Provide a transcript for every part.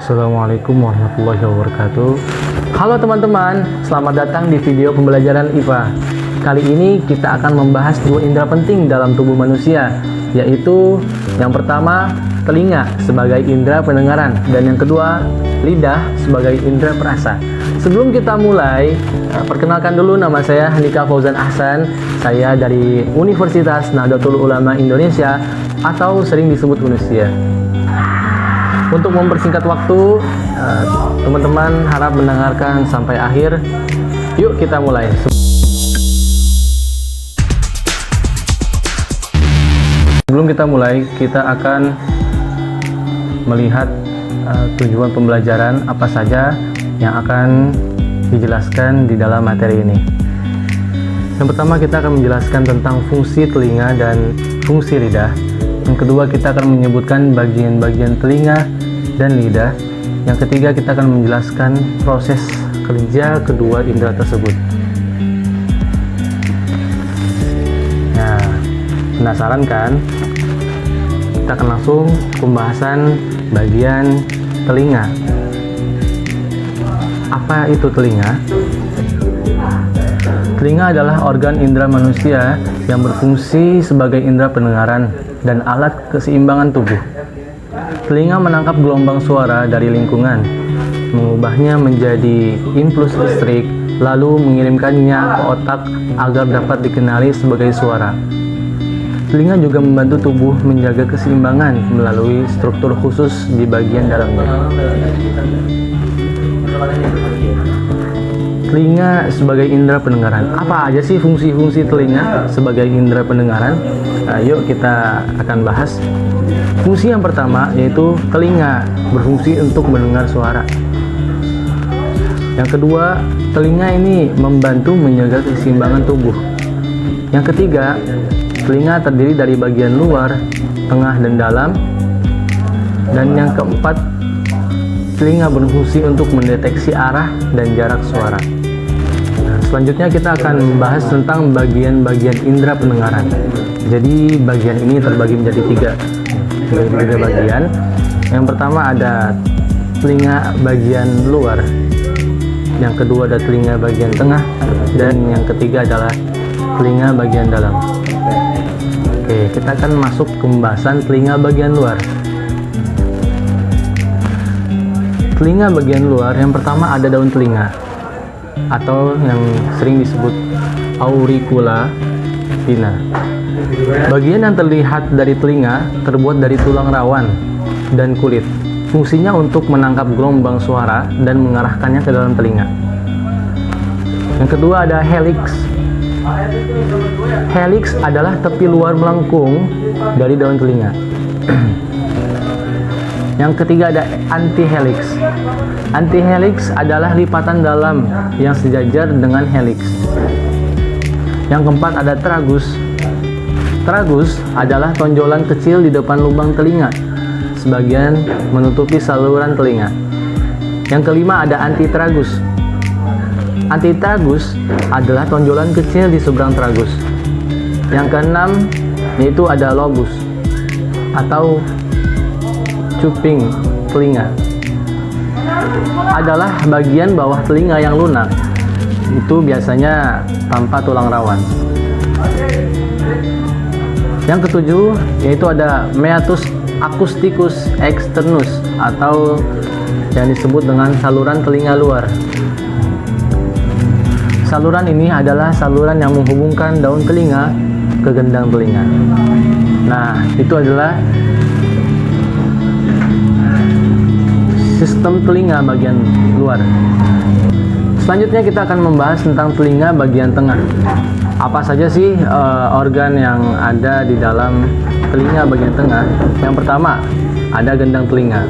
Assalamualaikum warahmatullahi wabarakatuh. Halo teman-teman, selamat datang di video pembelajaran IPA. Kali ini kita akan membahas dua indera penting dalam tubuh manusia, yaitu yang pertama telinga sebagai indera pendengaran dan yang kedua lidah sebagai indera perasa. Sebelum kita mulai, perkenalkan dulu, nama saya Handika Fauzan Ahsan. Saya dari Universitas Nahdlatul Ulama Indonesia atau sering disebut UNISIA. Untuk mempersingkat waktu, teman-teman harap mendengarkan sampai akhir. Yuk kita mulai. Sebelum kita mulai, kita akan melihat tujuan pembelajaran apa saja yang akan dijelaskan di dalam materi ini. Yang pertama, kita akan menjelaskan tentang fungsi telinga dan fungsi lidah. Yang kedua, kita akan menyebutkan bagian-bagian telinga dan lidah. Yang ketiga, kita akan menjelaskan proses kerja kedua indera tersebut. Nah, penasaran kan? Kita akan langsung pembahasan bagian telinga. Apa itu telinga? Telinga adalah organ indera manusia yang berfungsi sebagai indera pendengaran dan alat keseimbangan tubuh. Telinga menangkap gelombang suara dari lingkungan, mengubahnya menjadi impuls listrik, lalu mengirimkannya ke otak agar dapat dikenali sebagai suara. Telinga juga membantu tubuh menjaga keseimbangan melalui struktur khusus di bagian dalamnya. Telinga sebagai indera pendengaran. Apa aja sih fungsi-fungsi telinga sebagai indera pendengaran? Yuk kita akan bahas. Fungsi yang pertama yaitu telinga berfungsi untuk mendengar suara. Yang kedua, telinga ini membantu menjaga keseimbangan tubuh. Yang ketiga, telinga terdiri dari bagian luar, tengah, dan dalam. Dan yang keempat, telinga berfungsi untuk mendeteksi arah dan jarak suara. Selanjutnya kita akan membahas tentang bagian-bagian indera pendengaran. Jadi bagian ini terbagi menjadi tiga bagian. Yang pertama ada telinga bagian luar, yang kedua ada telinga bagian tengah, dan yang ketiga adalah telinga bagian dalam. Oke, kita akan masuk ke pembahasan telinga bagian luar. Telinga bagian luar yang pertama ada daun telinga, atau yang sering disebut auricula pinna. Bagian yang terlihat dari telinga terbuat dari tulang rawan dan kulit. Fungsinya untuk menangkap gelombang suara dan mengarahkannya ke dalam telinga. Yang kedua ada helix. Helix adalah tepi luar melengkung dari daun telinga. Yang ketiga ada antihelix. Antihelix adalah lipatan dalam yang sejajar dengan helix. Yang keempat ada tragus. Tragus adalah tonjolan kecil di depan lubang telinga, sebagian menutupi saluran telinga. Yang kelima ada antitragus. Antitragus adalah tonjolan kecil di seberang tragus. Yang keenam yaitu ada lobus atau cuping telinga. Adalah bagian bawah telinga yang lunak. Itu biasanya tanpa tulang rawan. Yang ketujuh yaitu ada meatus acousticus externus atau yang disebut dengan saluran telinga luar. Saluran ini adalah saluran yang menghubungkan daun telinga ke gendang telinga. Nah, itu adalah sistem telinga bagian luar. Selanjutnya kita akan membahas tentang telinga bagian tengah. Apa saja sih organ yang ada di dalam telinga bagian tengah? Yang pertama, ada gendang telinga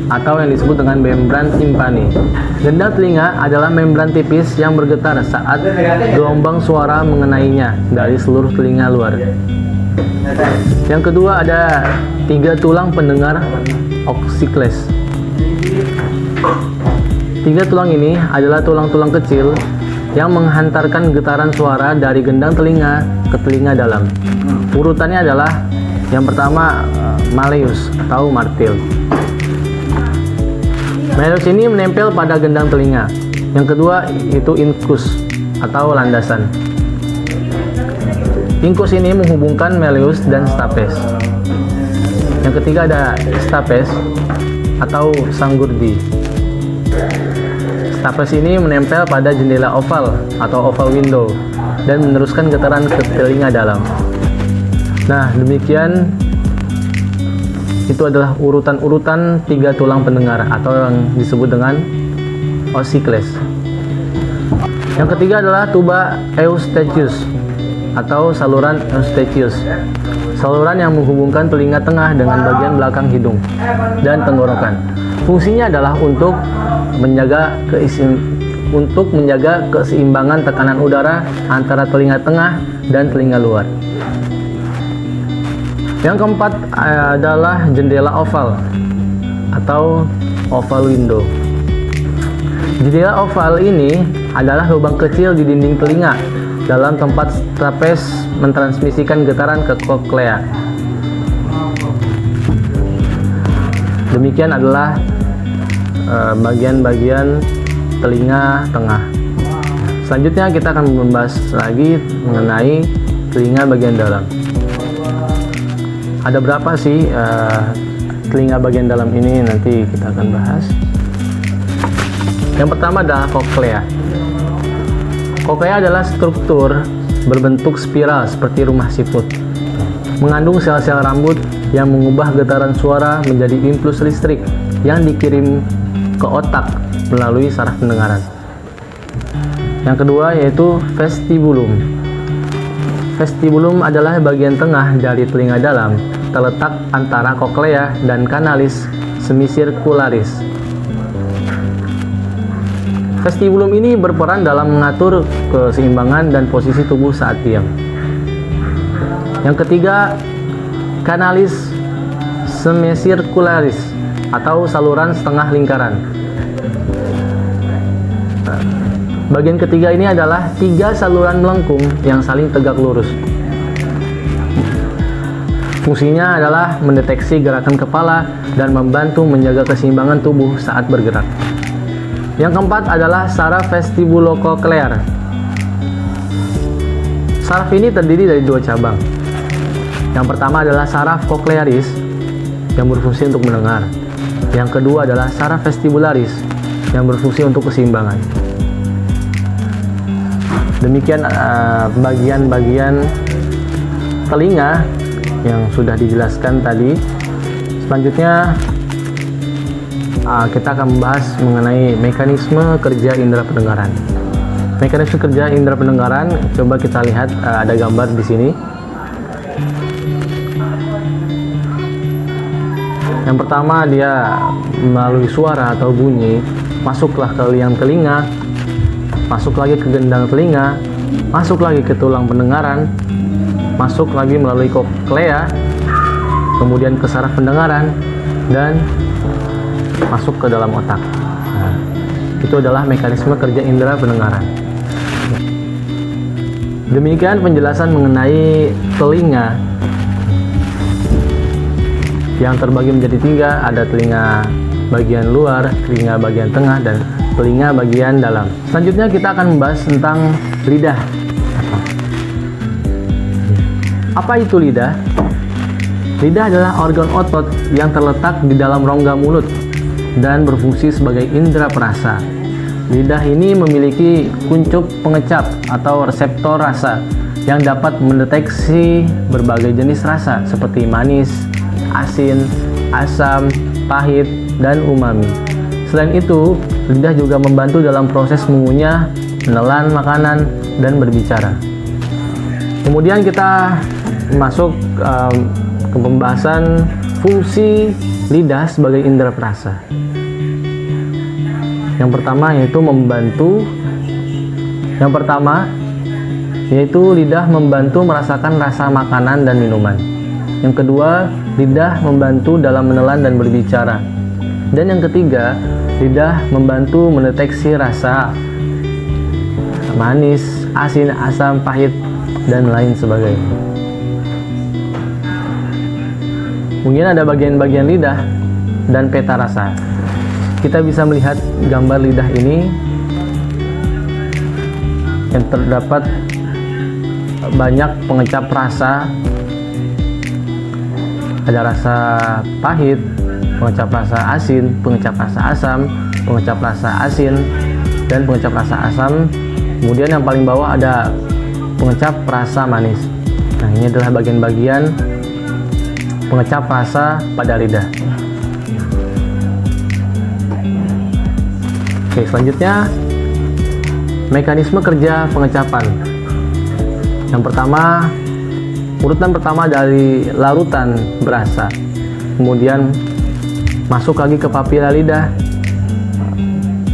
atau yang disebut dengan membran timpani. Gendang telinga adalah membran tipis yang bergetar saat gelombang suara mengenainya dari seluruh telinga luar. Yang kedua ada 3 tulang pendengar oxicles. 3 tulang ini adalah tulang-tulang kecil yang menghantarkan getaran suara dari gendang telinga ke telinga dalam. Urutannya adalah yang pertama malleus atau martil. Malleus ini menempel pada gendang telinga. Yang kedua itu incus atau landasan. Incus ini menghubungkan malleus dan stapes. Yang ketiga ada stapes atau sanggurdi. Stapes ini menempel pada jendela oval atau oval window dan meneruskan getaran ke telinga dalam. Nah, demikian itu adalah urutan-urutan 3 tulang pendengar atau yang disebut dengan ossicles. Yang ketiga adalah tuba eustachius atau saluran eustachius. Saluran yang menghubungkan telinga tengah dengan bagian belakang hidung dan tenggorokan. Fungsinya adalah untuk menjaga keseimbangan tekanan udara antara telinga tengah dan telinga luar. Yang keempat adalah jendela oval atau oval window. Jendela oval ini adalah lubang kecil di dinding telinga dalam tempat stapes mentransmisikan getaran ke koklea. Demikian adalah bagian-bagian telinga tengah. Selanjutnya kita akan membahas lagi mengenai telinga bagian dalam. Ada berapa sih telinga bagian dalam ini, nanti kita akan bahas. Yang pertama adalah koklea. Koklea adalah struktur berbentuk spiral seperti rumah siput. Mengandung sel-sel rambut yang mengubah getaran suara menjadi impuls listrik yang dikirim ke otak melalui saraf pendengaran. Yang kedua yaitu vestibulum. Vestibulum adalah bagian tengah dari telinga dalam, terletak antara koklea dan kanalis semisirkularis. Vestibulum ini berperan dalam mengatur keseimbangan dan posisi tubuh saat diam. Yang ketiga, kanalis semisirkularis atau saluran setengah lingkaran. Bagian ketiga ini adalah 3 saluran melengkung yang saling tegak lurus. Fungsinya adalah mendeteksi gerakan kepala dan membantu menjaga keseimbangan tubuh saat bergerak. Yang keempat adalah saraf vestibulokoklear. Saraf ini terdiri dari 2 cabang. Yang pertama adalah saraf koklearis yang berfungsi untuk mendengar. Yang kedua adalah saraf vestibularis yang berfungsi untuk keseimbangan. Demikian bagian-bagian telinga yang sudah dijelaskan tadi. Selanjutnya kita akan membahas mengenai mekanisme kerja indera pendengaran. Mekanisme kerja indera pendengaran, coba kita lihat, ada gambar di sini. Yang pertama, dia melalui suara atau bunyi masuklah ke liang telinga, masuk lagi ke gendang telinga, masuk lagi ke tulang pendengaran, masuk lagi melalui koklea, kemudian ke saraf pendengaran, dan masuk ke dalam otak. Nah, itu adalah mekanisme kerja indera pendengaran. Demikian penjelasan mengenai telinga yang terbagi menjadi 3, ada telinga bagian luar, telinga bagian tengah, dan telinga bagian dalam. Selanjutnya kita akan membahas tentang lidah. Apa itu lidah? Lidah adalah organ otot yang terletak di dalam rongga mulut dan berfungsi sebagai indera perasa. Lidah ini memiliki kuncup pengecap atau reseptor rasa yang dapat mendeteksi berbagai jenis rasa seperti manis, asin, asam, pahit, dan umami. Selain itu, lidah juga membantu dalam proses mengunyah, menelan makanan, dan berbicara. Kemudian kita masuk ke pembahasan fungsi lidah sebagai indera perasa. Yang pertama yaitu lidah membantu merasakan rasa makanan dan minuman. Yang kedua, lidah membantu dalam menelan dan berbicara. Dan yang ketiga, lidah membantu mendeteksi rasa manis, asin, asam, pahit, dan lain sebagainya. Mungkin ada bagian-bagian lidah dan peta rasa. kita bisa melihat gambar lidah ini yang terdapat banyak pengecap rasa. Ada rasa pahit, pengecap rasa asin, pengecap rasa asam, pengecap rasa asin, dan pengecap rasa asam. Kemudian yang paling bawah ada pengecap rasa manis. Nah, ini adalah bagian-bagian pengecap rasa pada lidah. Oke, selanjutnya mekanisme kerja pengecapan. Yang pertama, urutan pertama dari larutan berasa, kemudian masuk lagi ke papila lidah,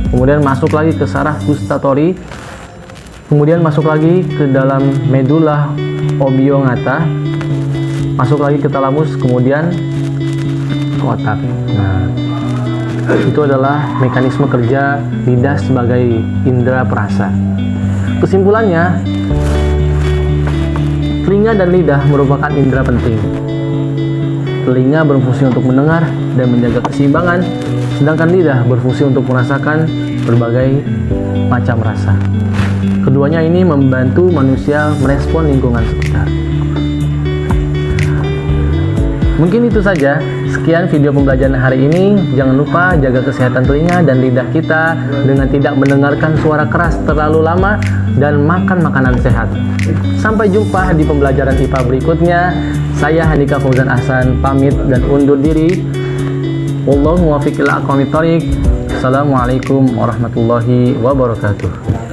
kemudian masuk lagi ke saraf gustatori, kemudian masuk lagi ke dalam medula oblongata, masuk lagi ke talamus, kemudian ke otak. Nah, itu adalah mekanisme kerja lidah sebagai indera perasa. Kesimpulannya, telinga dan lidah merupakan indera penting. Telinga berfungsi untuk mendengar dan menjaga keseimbangan, sedangkan lidah berfungsi untuk merasakan berbagai macam rasa. Keduanya ini membantu manusia merespon lingkungan sekitar. Mungkin itu saja. Sekian video pembelajaran hari ini. Jangan lupa jaga kesehatan telinga dan lidah kita dengan tidak mendengarkan suara keras terlalu lama dan makan makanan sehat. Sampai jumpa di pembelajaran IPA berikutnya. Saya Handika Fauzan Ahsan pamit dan undur diri. Wallahu muwaffiq ila aqwamit thoriq. Assalamualaikum warahmatullahi wabarakatuh.